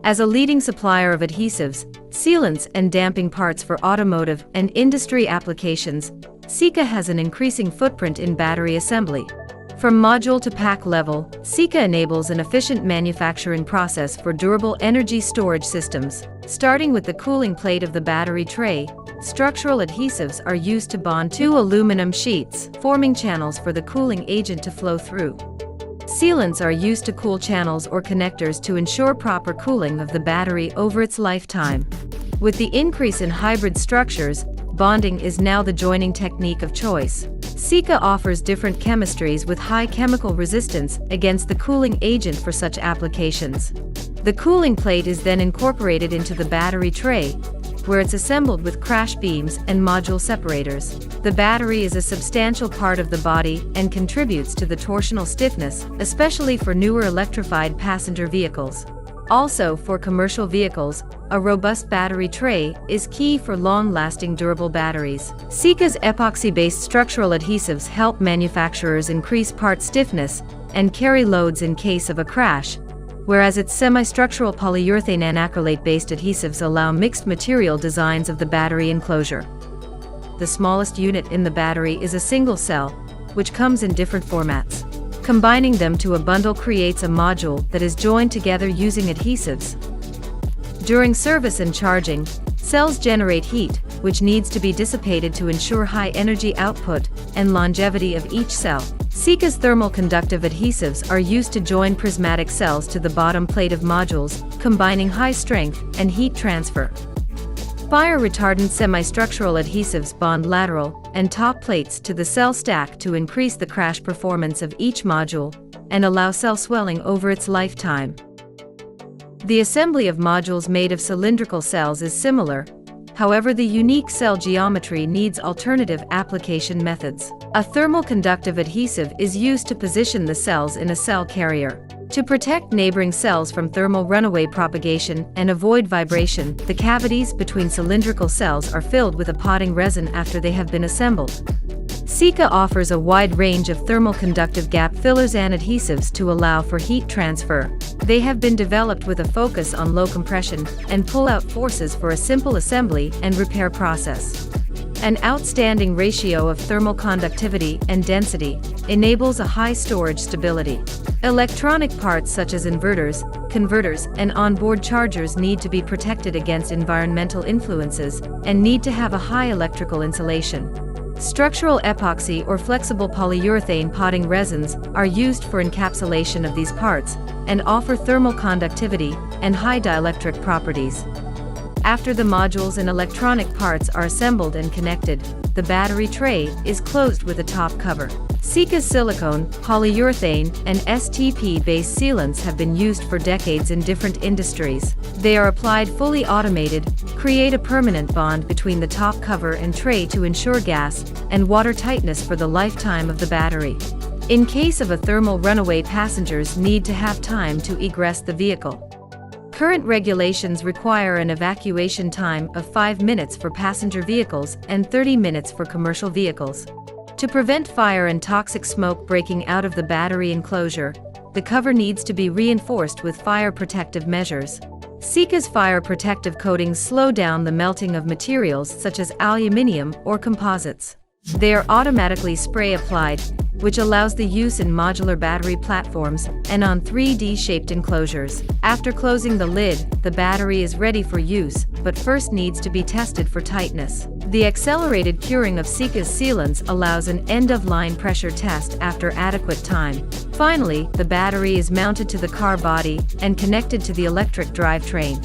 As a leading supplier of adhesives, sealants, and damping parts for automotive and industry applications, Sika has an increasing footprint in battery assembly. From module to pack level, Sika enables an efficient manufacturing process for durable energy storage systems. Starting with the cooling plate of the battery tray, structural adhesives are used to bond two aluminum sheets, forming channels for the cooling agent to flow through. Sealants are used to cool channels or connectors to ensure proper cooling of the battery over its lifetime. With the increase in hybrid structures, bonding is now the joining technique of choice. Sika offers different chemistries with high chemical resistance against the cooling agent for such applications. The cooling plate is then incorporated into the battery tray, where it's assembled with crash beams and module separators. The battery is a substantial part of the body and contributes to the torsional stiffness, especially for newer electrified passenger vehicles. Also, for commercial vehicles, a robust battery tray is key for long-lasting durable batteries. Sika's epoxy-based structural adhesives help manufacturers increase part stiffness and carry loads in case of a crash, whereas its semi-structural polyurethane anacrylate-based adhesives allow mixed material designs of the battery enclosure. The smallest unit in the battery is a single cell, which comes in different formats. Combining them to a bundle creates a module that is joined together using adhesives. During service and charging, cells generate heat, which needs to be dissipated to ensure high energy output and longevity of each cell. Sika's thermal conductive adhesives are used to join prismatic cells to the bottom plate of modules, combining high strength and heat transfer. Fire-retardant semi-structural adhesives bond lateral and top plates to the cell stack to increase the crash performance of each module and allow cell swelling over its lifetime. The assembly of modules made of cylindrical cells is similar, however the unique cell geometry needs alternative application methods. A thermal conductive adhesive is used to position the cells in a cell carrier. To protect neighboring cells from thermal runaway propagation and avoid vibration, the cavities between cylindrical cells are filled with a potting resin after they have been assembled. Sika offers a wide range of thermal conductive gap fillers and adhesives to allow for heat transfer. They have been developed with a focus on low compression and pull-out forces for a simple assembly and repair process. An outstanding ratio of thermal conductivity and density enables a high storage stability. Electronic parts such as inverters, converters, and onboard chargers need to be protected against environmental influences and need to have a high electrical insulation. Structural epoxy or flexible polyurethane potting resins are used for encapsulation of these parts and offer thermal conductivity and high dielectric properties. After the modules and electronic parts are assembled and connected, the battery tray is closed with a top cover. Sika's silicone, polyurethane, and STP-based sealants have been used for decades in different industries. They are applied fully automated, create a permanent bond between the top cover and tray to ensure gas and water tightness for the lifetime of the battery. In case of a thermal runaway, passengers need to have time to egress the vehicle. Current regulations require an evacuation time of 5 minutes for passenger vehicles and 30 minutes for commercial vehicles. To prevent fire and toxic smoke breaking out of the battery enclosure, the cover needs to be reinforced with fire protective measures. Sika's fire protective coatings slow down the melting of materials such as aluminium or composites. They are automatically spray applied, which allows the use in modular battery platforms and on 3D-shaped enclosures. After closing the lid, the battery is ready for use, but first needs to be tested for tightness. The accelerated curing of Sika's sealants allows an end-of-line pressure test after adequate time. Finally, the battery is mounted to the car body and connected to the electric drivetrain.